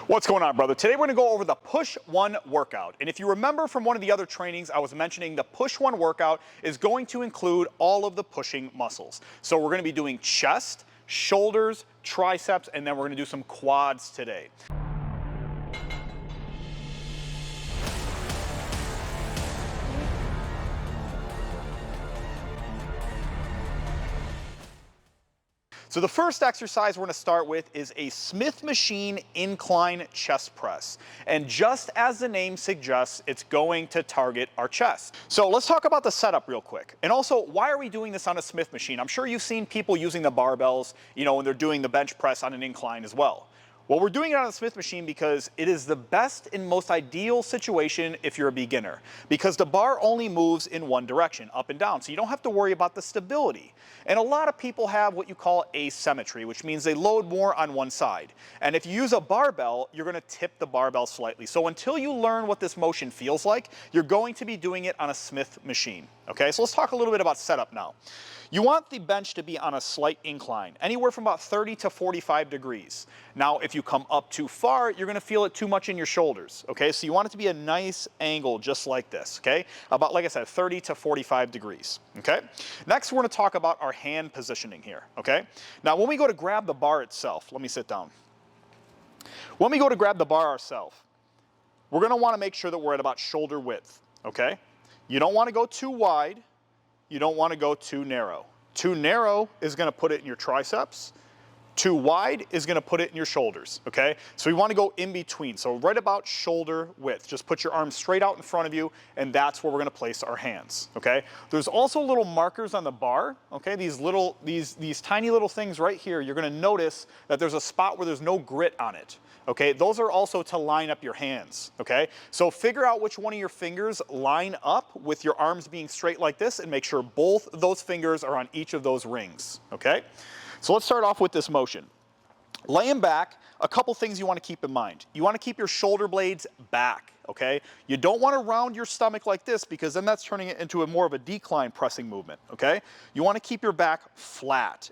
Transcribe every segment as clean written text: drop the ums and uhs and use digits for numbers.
What's going on, brother? Today we're going to go over the push-one workout. And if you remember from one of the other trainings, I was mentioning the push-one workout is going to include all of the pushing muscles. So we're going to be doing chest, shoulders, triceps, and then we're going to do some quads today. So the first exercise we're going to start with is a Smith machine incline chest press. And just as the name suggests, it's going to target our chest. So let's talk about the setup real quick. And also, why are we doing this on a Smith machine? I'm sure you've seen people using the barbells, when they're doing the bench press on an incline as well. Well, we're doing it on a Smith machine because it is the best and most ideal situation if you're a beginner, because the bar only moves in one direction, up and down, so you don't have to worry about the stability. And a lot of people have what you call asymmetry, which means they load more on one side. And if you use a barbell, you're going to tip the barbell slightly. So until you learn what this motion feels like, you're going to be doing it on a Smith machine. Okay, so let's talk a little bit about setup now. You want the bench to be on a slight incline, anywhere from about 30 to 45 degrees. Now, if you come up too far, you're going to feel it too much in your shoulders, okay? So you want it to be a nice angle just like this, okay? About, like I said, 30 to 45 degrees, okay? Next, we're going to talk about our hand positioning here, okay? Now, when we go to grab the bar itself, let me sit down. When we go to grab the bar ourselves, we're going to want to make sure that we're at about shoulder width, okay? You don't want to go too wide. You don't want to go too narrow. Too narrow is going to put it in your triceps. Too wide is going to put it in your shoulders, okay? So we want to go in between, so right about shoulder width. Just put your arms straight out in front of you, and that's where we're going to place our hands, okay? There's also little markers on the bar, okay? These tiny little things right here, you're going to notice that there's a spot where there's no grit on it. Okay, those are also to line up your hands, okay? So figure out which one of your fingers line up with your arms being straight like this and make sure both those fingers are on each of those rings, okay? So let's start off with this motion. Laying back, a couple things you want to keep in mind. You want to keep your shoulder blades back, okay? You don't want to round your stomach like this because then that's turning it into more of a decline pressing movement, okay? You want to keep your back flat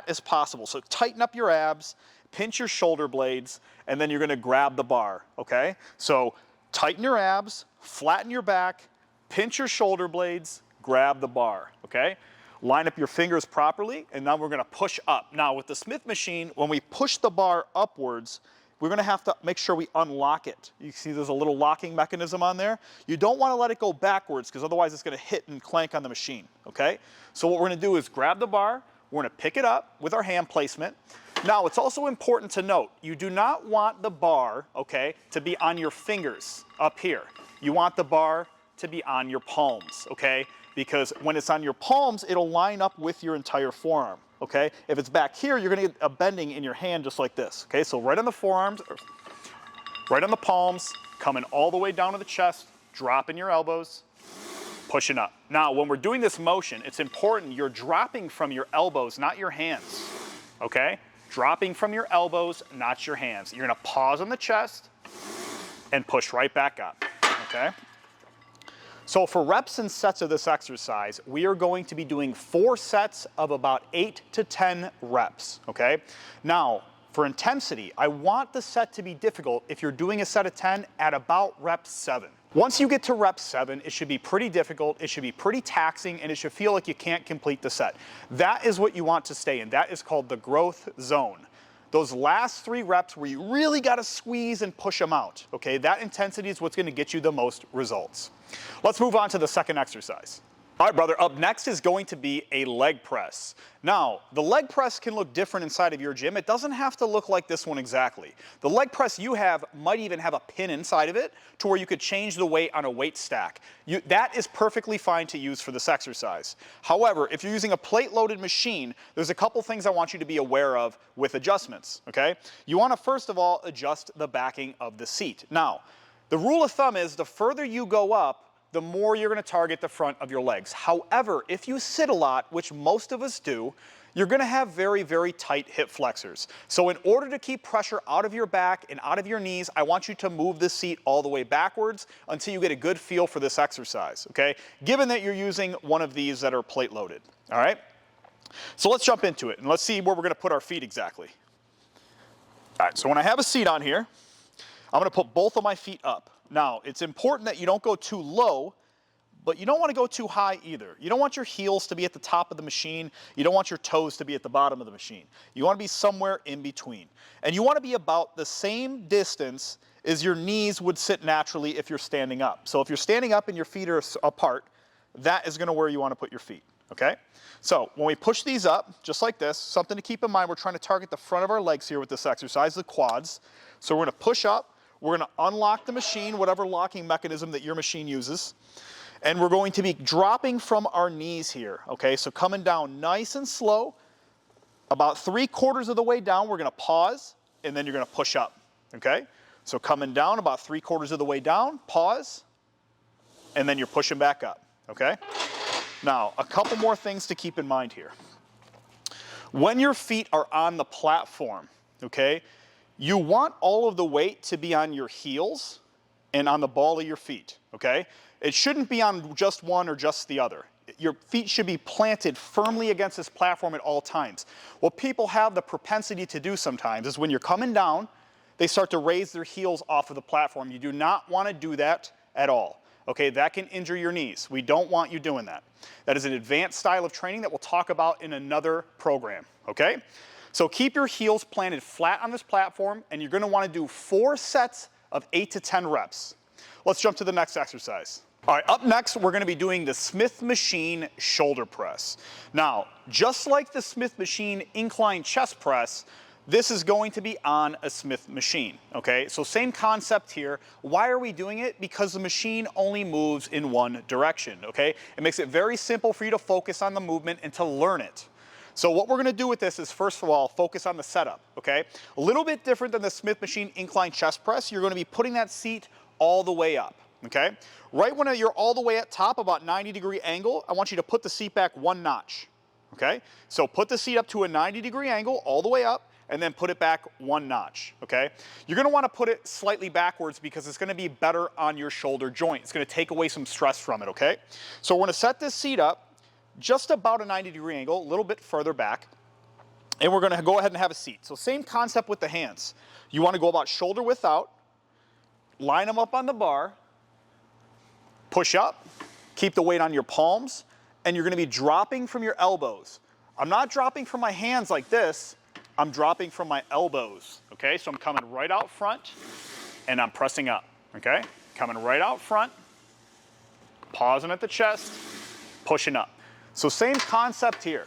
as possible. So tighten up your abs, pinch your shoulder blades, and then you're going to grab the bar, okay? So tighten your abs, flatten your back, pinch your shoulder blades, grab the bar, okay? Line up your fingers properly, and now we're going to push up. Now with the Smith machine, when we push the bar upwards, we're going to have to make sure we unlock it. You see there's a little locking mechanism on there. You don't want to let it go backwards because otherwise it's going to hit and clank on the machine, okay? So what we're going to do is grab the bar, we're going to pick it up with our hand placement. Now, it's also important to note, you do not want the bar, okay, to be on your fingers up here. You want the bar to be on your palms, okay? Because when it's on your palms, it'll line up with your entire forearm, okay? If it's back here, you're gonna get a bending in your hand just like this, okay? So right on the forearms, right on the palms, coming all the way down to the chest, dropping your elbows, pushing up. Now, when we're doing this motion, it's important you're dropping from your elbows, not your hands, okay? Dropping from your elbows, not your hands. You're gonna pause on the chest and push right back up, okay? So for reps and sets of this exercise, we are going to be doing 4 sets of about 8 to 10 reps, okay? Now, for intensity, I want the set to be difficult if you're doing a set of 10 at about rep 7. Once you get to rep 7, it should be pretty difficult, it should be pretty taxing, and it should feel like you can't complete the set. That is what you want to stay in. That is called the growth zone. Those last 3 reps where you really got to squeeze and push them out, okay? That intensity is what's going to get you the most results. Let's move on to the second exercise. All right, brother, up next is going to be a leg press. Now, the leg press can look different inside of your gym. It doesn't have to look like this one exactly. The leg press you have might even have a pin inside of it to where you could change the weight on a weight stack. That is perfectly fine to use for this exercise. However, if you're using a plate-loaded machine, there's a couple things I want you to be aware of with adjustments, okay? You want to, first of all, adjust the backing of the seat. Now, the rule of thumb is the further you go up, the more you're going to target the front of your legs. However, if you sit a lot, which most of us do, you're going to have very, very tight hip flexors. So in order to keep pressure out of your back and out of your knees, I want you to move the seat all the way backwards until you get a good feel for this exercise, okay? Given that you're using one of these that are plate loaded, all right? So let's jump into it and let's see where we're going to put our feet exactly. All right, so when I have a seat on here, I'm gonna put both of my feet up. Now, it's important that you don't go too low, but you don't want to go too high either. You don't want your heels to be at the top of the machine. You don't want your toes to be at the bottom of the machine. You want to be somewhere in between. And you want to be about the same distance as your knees would sit naturally if you're standing up. So if you're standing up and your feet are apart, that is going to where you want to put your feet, okay? So when we push these up, just like this, something to keep in mind, we're trying to target the front of our legs here with this exercise, the quads. So we're going to push up. We're going to unlock the machine, whatever locking mechanism that your machine uses. And we're going to be dropping from our knees here, okay? So coming down nice and slow. About 3/4 of the way down, we're going to pause, and then you're going to push up, okay? So coming down about 3/4 of the way down, pause, and then you're pushing back up, okay? Now, a couple more things to keep in mind here. When your feet are on the platform, okay, you want all of the weight to be on your heels and on the ball of your feet, okay? It shouldn't be on just one or just the other. Your feet should be planted firmly against this platform at all times. What people have the propensity to do sometimes is when you're coming down, they start to raise their heels off of the platform. You do not want to do that at all, okay? That can injure your knees. We don't want you doing that. That is an advanced style of training that we'll talk about in another program, okay? So keep your heels planted flat on this platform, and you're going to want to do 4 sets of 8 to 10 reps. Let's jump to the next exercise. All right, up next, we're going to be doing the Smith Machine shoulder press. Now, just like the Smith Machine incline chest press, this is going to be on a Smith machine, okay? So same concept here. Why are we doing it? Because the machine only moves in one direction, okay? It makes it very simple for you to focus on the movement and to learn it. So what we're going to do with this is, first of all, focus on the setup, okay? A little bit different than the Smith Machine incline chest press. You're going to be putting that seat all the way up, okay? Right when you're all the way at top, about 90-degree angle, I want you to put the seat back 1 notch, okay? So put the seat up to a 90-degree angle all the way up, and then put it back 1 notch, okay? You're going to want to put it slightly backwards because it's going to be better on your shoulder joint. It's going to take away some stress from it, okay? So we're going to set this seat up just about a 90-degree angle, a little bit further back, and we're going to go ahead and have a seat. So same concept with the hands. You want to go about shoulder width out, line them up on the bar, push up, keep the weight on your palms, and you're going to be dropping from your elbows. I'm not dropping from my hands like this. I'm dropping from my elbows, okay? So I'm coming right out front, and I'm pressing up, okay? Coming right out front, pausing at the chest, pushing up. So same concept here.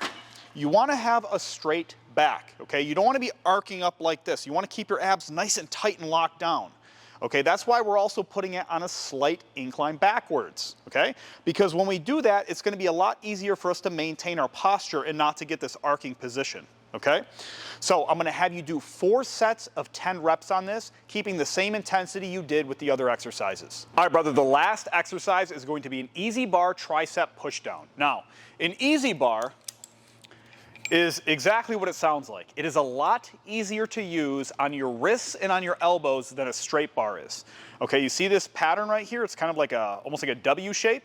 You want to have a straight back, okay? You don't want to be arcing up like this. You want to keep your abs nice and tight and locked down, okay? That's why we're also putting it on a slight incline backwards, okay? Because when we do that, it's going to be a lot easier for us to maintain our posture and not to get this arcing position, okay? So I'm going to have you do 4 sets of 10 reps on this, keeping the same intensity you did with the other exercises. All right, brother, the last exercise is going to be an easy bar tricep pushdown. Now, an easy bar is exactly what it sounds like. It is a lot easier to use on your wrists and on your elbows than a straight bar is. Okay, you see this pattern right here? It's kind of like almost like a W shape.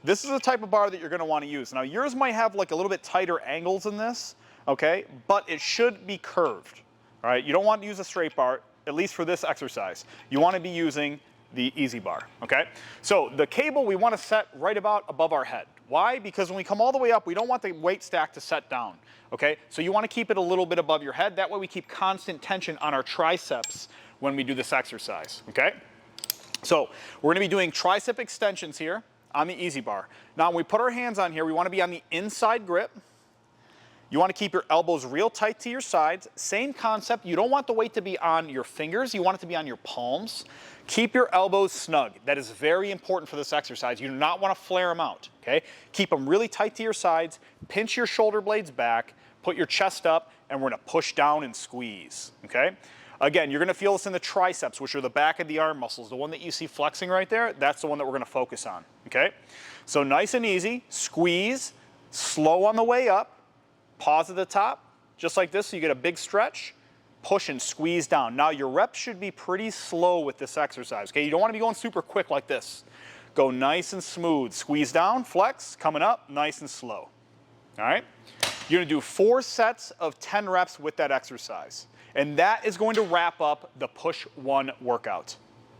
This is the type of bar that you're going to want to use. Now, yours might have like a little bit tighter angles in this, okay, but it should be curved, all right? You don't want to use a straight bar, at least for this exercise. You want to be using the easy bar, okay? So the cable we want to set right about above our head. Why? Because when we come all the way up, we don't want the weight stack to set down, okay? So you want to keep it a little bit above your head. That way we keep constant tension on our triceps when we do this exercise, okay? So we're going to be doing tricep extensions here on the easy bar. Now when we put our hands on here, we want to be on the inside grip. You want to keep your elbows real tight to your sides. Same concept. You don't want the weight to be on your fingers. You want it to be on your palms. Keep your elbows snug. That is very important for this exercise. You do not want to flare them out, okay? Keep them really tight to your sides. Pinch your shoulder blades back. Put your chest up, and we're going to push down and squeeze, okay? Again, you're going to feel this in the triceps, which are the back of the arm muscles. The one that you see flexing right there, that's the one that we're going to focus on, okay? So nice and easy. Squeeze, slow on the way up. Pause at the top, just like this, so you get a big stretch, push and squeeze down. Now your reps should be pretty slow with this exercise, okay? You don't want to be going super quick like this. Go nice and smooth. Squeeze down, flex, coming up, nice and slow, all right? You're going to do 4 sets of 10 reps with that exercise. And that is going to wrap up the push one workout.